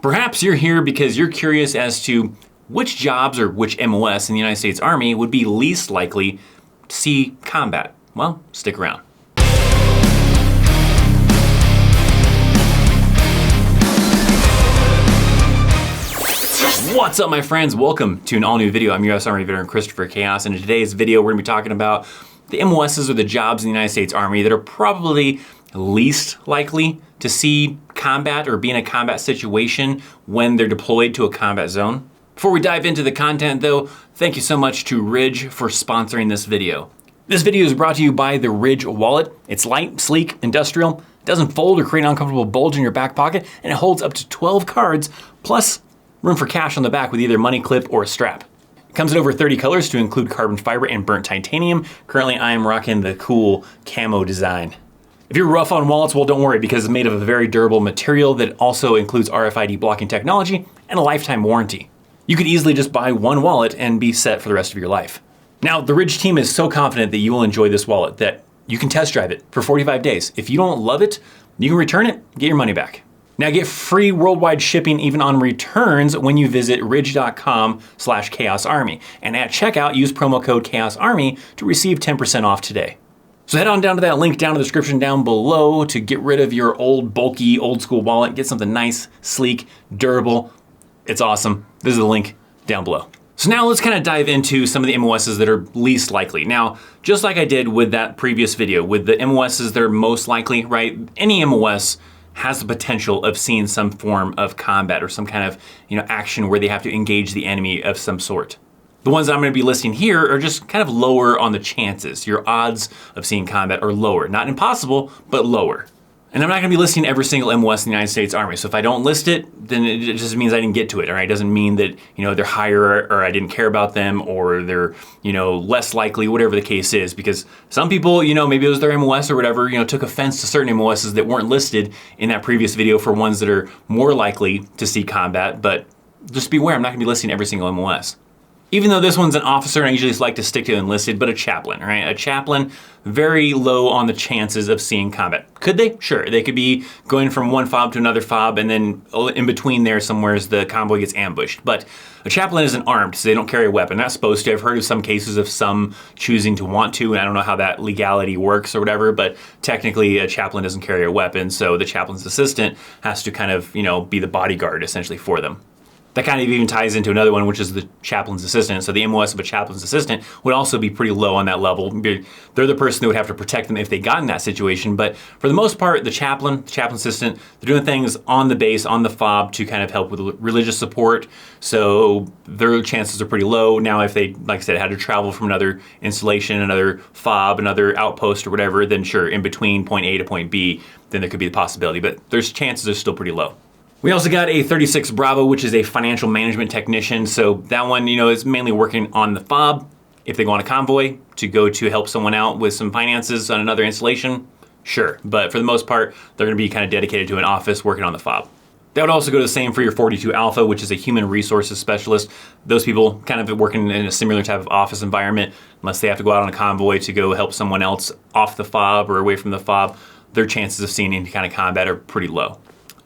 Perhaps you're here because you're curious as to which jobs or which MOS in the United States Army would be least likely to see combat. Well, stick around. What's up, my friends? Welcome to an all-new video. I'm U.S. Army veteran ThatChrisChaos, and in today's video, we're gonna be talking about the MOSs or the jobs in the United States Army that are probably least likely to see combat or be in a combat situation when they're deployed to a combat zone. Before we dive into the content though, thank you so much to Ridge for sponsoring this video. This video is brought to you by the Ridge wallet. It's light, sleek, industrial, doesn't fold or create an uncomfortable bulge in your back pocket, and it holds up to 12 cards, plus room for cash on the back with either money clip or a strap. It comes in over 30 colors to include carbon fiber and burnt titanium. Currently, I am rocking the cool camo design. If you're rough on wallets, well, don't worry, because it's made of a very durable material that also includes RFID blocking technology and a lifetime warranty. You could easily just buy one wallet and be set for the rest of your life. Now, the Ridge team is so confident that you will enjoy this wallet that you can test drive it for 45 days. If you don't love it, you can return it, get your money back. Now get free worldwide shipping even on returns when you visit ridge.com/chaosarmy. And at checkout, use promo code chaosarmy to receive 10% off today. So head on down to that link down in the description down below to get rid of your old, bulky, old school wallet. Get something nice, sleek, durable. It's awesome. This is the link down below. So now let's kind of dive into some of the MOSs that are least likely. Now, just like I did with that previous video, with the MOSs that are most likely, right? Any MOS has the potential of seeing some form of combat or some kind of, action where they have to engage the enemy of some sort. The ones I'm gonna be listing here are just kind of lower on the chances. Your odds of seeing combat are lower. Not impossible, but lower. And I'm not gonna be listing every single MOS in the United States Army. So if I don't list it, then it just means I didn't get to it, all right? It doesn't mean that, they're higher or I didn't care about them or they're, less likely, whatever the case is. Because some people, maybe it was their MOS or whatever, took offense to certain MOSs that weren't listed in that previous video for ones that are more likely to see combat. But just beware, I'm not gonna be listing every single MOS. Even though this one's an officer, and I usually like to stick to enlisted, but a chaplain, right? A chaplain, very low on the chances of seeing combat. Could they? Sure. They could be going from one fob to another fob, and then in between there somewhere the convoy gets ambushed. But a chaplain isn't armed, so they don't carry a weapon. They're not supposed to. I've heard of some cases of some choosing to want to, and I don't know how that legality works or whatever, but technically a chaplain doesn't carry a weapon, so the chaplain's assistant has to kind of, be the bodyguard essentially for them. That kind of even ties into another one, which is the chaplain's assistant. So the MOS of a chaplain's assistant would also be pretty low on that level. They're the person that would have to protect them if they got in that situation. But for the most part, the chaplain assistant, they're doing things on the base, on the fob to kind of help with religious support. So their chances are pretty low. Now, if they, like I said, had to travel from another installation, another fob, another outpost or whatever, then sure, in between point A to point B, then there could be the possibility. But their chances are still pretty low. We also got a 36 Bravo, which is a financial management technician. So that one, is mainly working on the fob. If they go on a convoy to go to help someone out with some finances on another installation, sure. But for the most part, they're gonna be kind of dedicated to an office working on the fob. That would also go the same for your 42 Alpha, which is a human resources specialist. Those people kind of working in a similar type of office environment, unless they have to go out on a convoy to go help someone else off the fob or away from the fob, their chances of seeing any kind of combat are pretty low.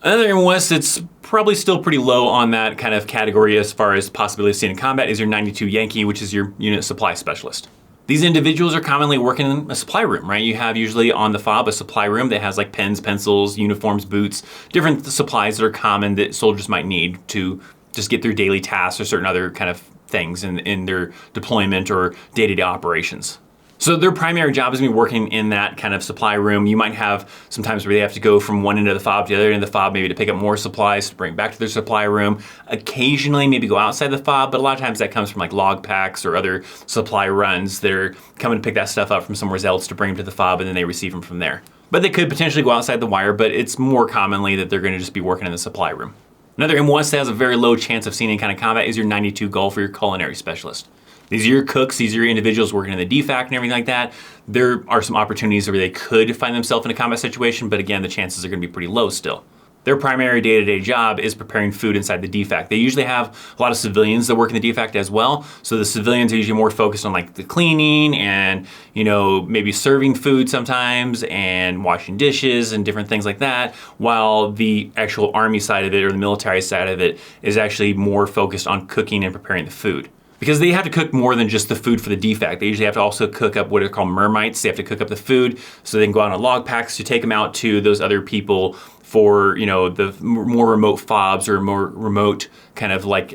Another MOS that's probably still pretty low on that kind of category as far as possibility of seeing combat is your 92 Yankee, which is your unit supply specialist. These individuals are commonly working in a supply room, right? You have usually on the fob a supply room that has like pens, pencils, uniforms, boots, different supplies that are common that soldiers might need to just get through daily tasks or certain other kind of things in their deployment or day-to-day operations. So their primary job is going to be working in that kind of supply room. You might have sometimes where they have to go from one end of the fob to the other end of the fob, maybe to pick up more supplies to bring back to their supply room. Occasionally maybe go outside the fob, but a lot of times that comes from like log packs or other supply runs. They're coming to pick that stuff up from somewhere else to bring them to the fob, and then they receive them from there. But they could potentially go outside the wire, but it's more commonly that they're going to just be working in the supply room. Another MOS that has a very low chance of seeing any kind of combat is your 92 Gulf or your Culinary Specialist. These are your cooks, these are your individuals working in the DFAC and everything like that. There are some opportunities where they could find themselves in a combat situation, but again, the chances are gonna be pretty low still. Their primary day-to-day job is preparing food inside the DFAC. They usually have a lot of civilians that work in the DFAC as well. So the civilians are usually more focused on like the cleaning and, maybe serving food sometimes and washing dishes and different things like that, while the actual Army side of it or the military side of it is actually more focused on cooking and preparing the food. Because they have to cook more than just the food for the DFAC. They usually have to also cook up what are called mermites. They have to cook up the food so they can go out on log packs to take them out to those other people for, the more remote FOBs or more remote kind of like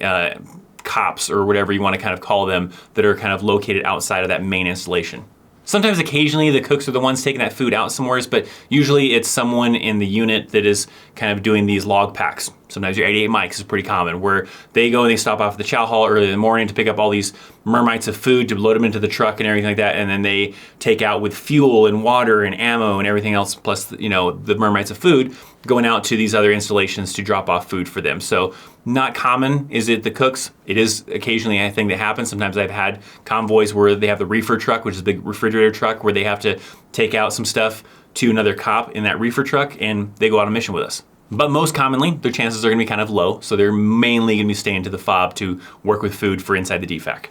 cops or whatever you want to kind of call them that are kind of located outside of that main installation. Sometimes occasionally the cooks are the ones taking that food out somewhere, but usually it's someone in the unit that is kind of doing these log packs. Sometimes your 88 mics is pretty common, where they go and they stop off at the chow hall early in the morning to pick up all these mermites of food to load them into the truck and everything like that, and then they take out with fuel and water and ammo and everything else, plus the mermites of food, going out to these other installations to drop off food for them. So not common is it the cooks. It is occasionally a thing that happens. Sometimes I've had convoys where they have the reefer truck, which is a big refrigerator truck, where they have to take out some stuff to another cop in that reefer truck, and they go out on mission with us. But most commonly, their chances are gonna be kind of low, so they're mainly gonna be staying to the FOB to work with food for inside the DFAC,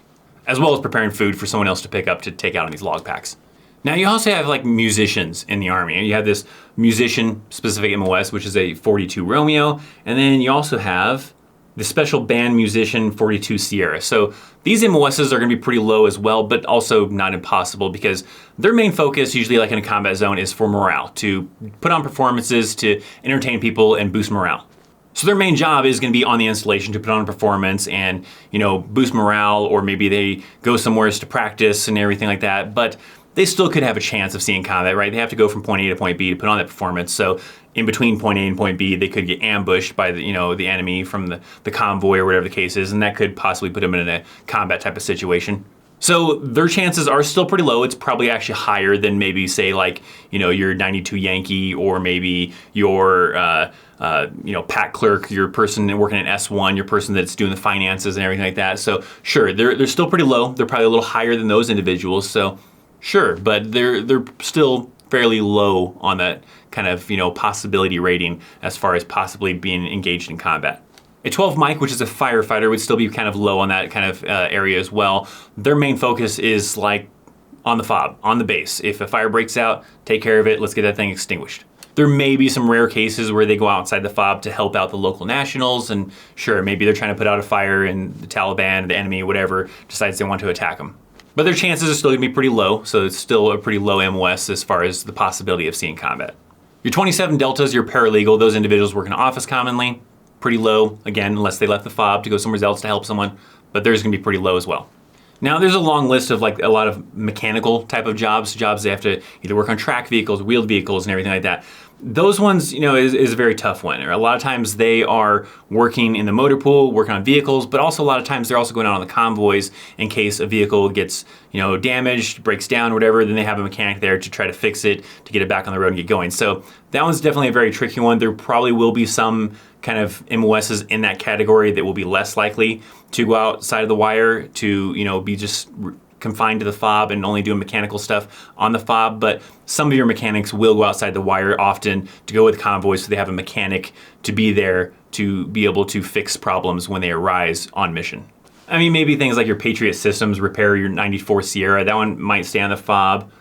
as well as preparing food for someone else to pick up to take out on these log packs. Now you also have like musicians in the Army, and you have this musician specific MOS, which is a 42 Romeo, and then you also have the special band musician 42 Sierra. So these MOSs are gonna be pretty low as well, but also not impossible, because their main focus, usually like in a combat zone, is for morale, to put on performances, to entertain people and boost morale. So their main job is gonna be on the installation to put on a performance and, boost morale, or maybe they go somewhere to practice and everything like that, but they still could have a chance of seeing combat, right? They have to go from point A to point B to put on that performance. So in between point A and point B, they could get ambushed by the enemy from the convoy or whatever the case is, and that could possibly put them in a combat type of situation. So their chances are still pretty low. It's probably actually higher than maybe say like, your 92 Yankee, or maybe your, pack clerk, your person working at S1, your person that's doing the finances and everything like that. So sure, they're still pretty low. They're probably a little higher than those individuals. So sure, but they're still fairly low on that kind of, possibility rating as far as possibly being engaged in combat. A 12 mic, which is a firefighter, would still be kind of low on that kind of area as well. Their main focus is like on the FOB, on the base. If a fire breaks out, take care of it, let's get that thing extinguished. There may be some rare cases where they go outside the FOB to help out the local nationals, and sure, maybe they're trying to put out a fire and the Taliban, the enemy, whatever, decides they want to attack them. But their chances are still gonna be pretty low, so it's still a pretty low MOS as far as the possibility of seeing combat. Your 27 Deltas, your paralegal, those individuals work in an office commonly, pretty low, again, unless they left the FOB to go somewhere else to help someone, but theirs is gonna be pretty low as well. Now there's a long list of like a lot of mechanical type of jobs they have to either work on track vehicles, wheeled vehicles, and everything like that. Those ones, is a very tough one. A lot of times they are working in the motor pool, working on vehicles, but also a lot of times they're also going out on the convoys in case a vehicle gets, damaged, breaks down, whatever, then they have a mechanic there to try to fix it, to get it back on the road and get going. So that one's definitely a very tricky one. There probably will be some kind of MOSs in that category that will be less likely to go outside of the wire to, be just confined to the FOB and only doing mechanical stuff on the FOB, but some of your mechanics will go outside the wire often to go with convoys, so they have a mechanic to be there to be able to fix problems when they arise on mission. I mean, maybe things like your Patriot Systems repair, your 94 Sierra, that one might stay on the FOB.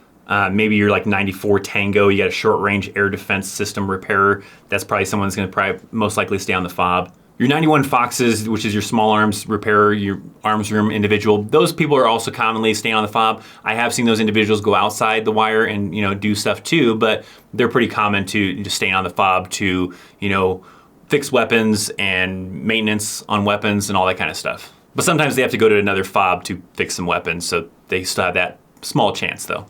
Maybe you're like 94 Tango, you got a short range air defense system repairer. That's probably someone that's gonna probably most likely stay on the FOB. Your 91 Foxes, which is your small arms repairer, your arms room individual, those people are also commonly staying on the FOB. I have seen those individuals go outside the wire and do stuff too, but they're pretty common to just stay on the FOB to fix weapons and maintenance on weapons and all that kind of stuff. But sometimes they have to go to another FOB to fix some weapons, so they still have that small chance though.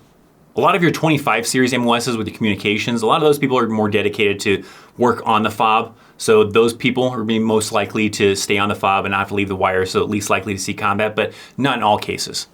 A lot of your 25 series MOSs with your communications, a lot of those people are more dedicated to work on the FOB. So those people are being most likely to stay on the FOB and not have to leave the wire, so at least likely to see combat, but not in all cases.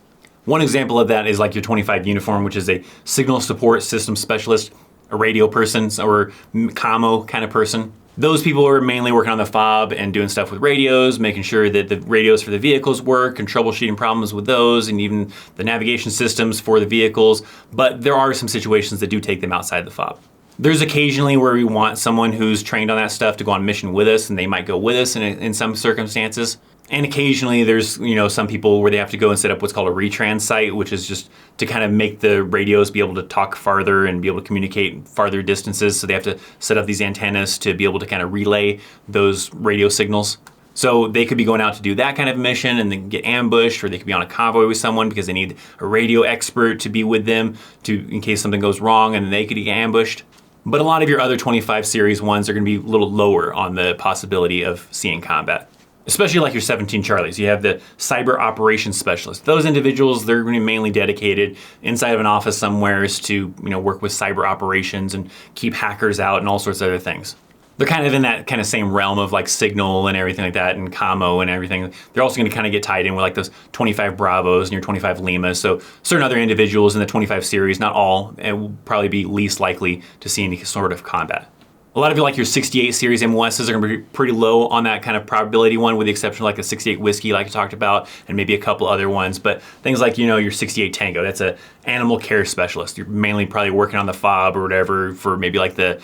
One example of that is like your 25 uniform, which is a signal support system specialist, a radio person, or commo kind of person. Those people are mainly working on the FOB and doing stuff with radios, making sure that the radios for the vehicles work and troubleshooting problems with those, and even the navigation systems for the vehicles. But there are some situations that do take them outside the FOB. There's occasionally where we want someone who's trained on that stuff to go on mission with us, and they might go with us in some circumstances. And occasionally there's, some people where they have to go and set up what's called a retrans site, which is just to kind of make the radios be able to talk farther and be able to communicate farther distances. So they have to set up these antennas to be able to kind of relay those radio signals. So they could be going out to do that kind of mission and then get ambushed, or they could be on a convoy with someone because they need a radio expert to be with them in case something goes wrong and they could get ambushed. But a lot of your other 25 series ones are going to be a little lower on the possibility of seeing combat. Especially like your 17 Charlies. You have the cyber operations specialist. Those individuals, they're going to be mainly dedicated inside of an office somewhere to work with cyber operations and keep hackers out and all sorts of other things. They're kind of in that kind of same realm of like Signal and everything like that, and Camo and everything. They're also going to kind of get tied in with like those 25 Bravos and your 25 Limas. So certain other individuals in the 25 series, not all, and will probably be least likely to see any sort of combat. A lot of you like your 68 series MOSs are going to be pretty low on that kind of probability one, with the exception of like a 68 Whiskey like I talked about, and maybe a couple other ones. But things like, your 68 Tango, that's a animal care specialist. You're mainly probably working on the fob or whatever for maybe like the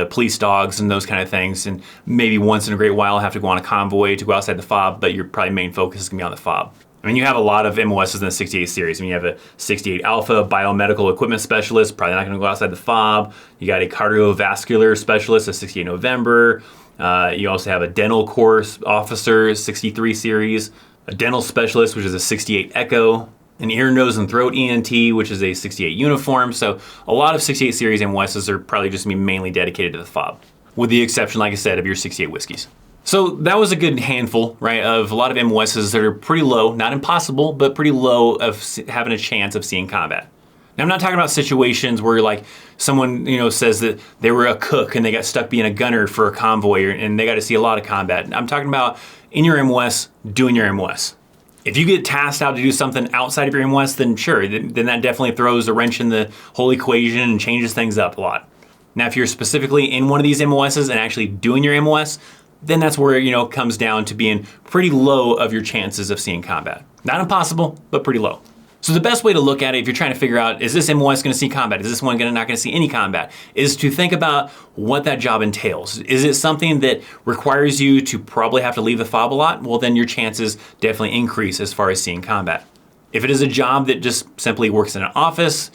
police dogs and those kind of things. And maybe once in a great while have to go on a convoy to go outside the fob, but your probably main focus is going to be on the fob. I mean, you have a lot of MOSs in the 68 series. I mean, you have a 68 Alpha biomedical equipment specialist, probably not going to go outside the fob. You got a cardiovascular specialist, a 68 November. You also have a dental course officer, 63 series, a dental specialist, which is a 68 Echo, an ear, nose, and throat ENT, which is a 68 uniform. So a lot of 68 series MOSs are probably just going to be mainly dedicated to the fob, with the exception, like I said, of your 68 Whiskeys. So that was a good handful, right, of a lot of MOSs that are pretty low, not impossible, but pretty low of having a chance of seeing combat. Now, I'm not talking about situations where like someone, says that they were a cook and they got stuck being a gunner for a convoy and they got to see a lot of combat. I'm talking about in your MOS, doing your MOS. If you get tasked out to do something outside of your MOS, then sure, then that definitely throws a wrench in the whole equation and changes things up a lot. Now, if you're specifically in one of these MOSs and actually doing your MOS, then that's where it comes down to being pretty low of your chances of seeing combat. Not impossible, but pretty low. So the best way to look at it, if you're trying to figure out, is this MOS going to see combat? Is this one not going to see any combat? Is to think about what that job entails. Is it something that requires you to probably have to leave the fob a lot? Well, then your chances definitely increase as far as seeing combat. If it is a job that just simply works in an office,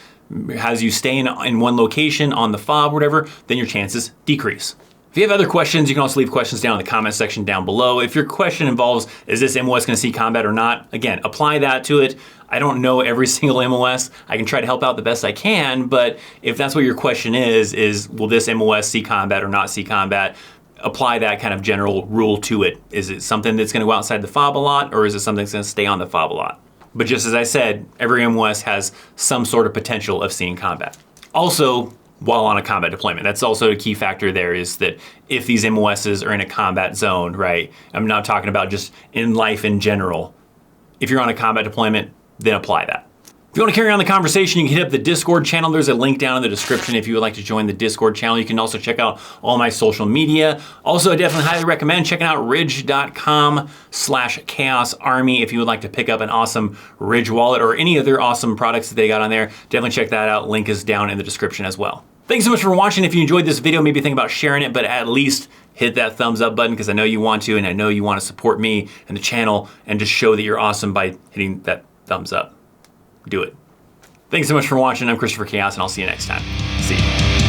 has you stay in one location on the fob or whatever, then your chances decrease. If you have other questions, you can also leave questions down in the comment section down below. If your question involves, is this MOS going to see combat or not? Again, apply that to it. I don't know every single MOS. I can try to help out the best I can, but if that's what your question is will this MOS see combat or not see combat? Apply that kind of general rule to it. Is it something that's going to go outside the fob a lot, or is it something that's going to stay on the fob a lot? But just as I said, every MOS has some sort of potential of seeing combat. Also, while on a combat deployment. That's also a key factor there, is that if these MOSs are in a combat zone, right? I'm not talking about just in life in general. If you're on a combat deployment, then apply that. If you want to carry on the conversation, you can hit up the Discord channel. There's a link down in the description if you would like to join the Discord channel. You can also check out all my social media. Also, I definitely highly recommend checking out ridge.com/chaosarmy if you would like to pick up an awesome Ridge wallet or any other awesome products that they got on there. Definitely check that out. Link is down in the description as well. Thanks so much for watching. If you enjoyed this video, maybe think about sharing it, but at least hit that thumbs up button, because I know you want to, and I know you want to support me and the channel and just show that you're awesome by hitting that thumbs up. Do it. Thanks so much for watching. I'm ThatChrisChaos, and I'll see you next time. See you.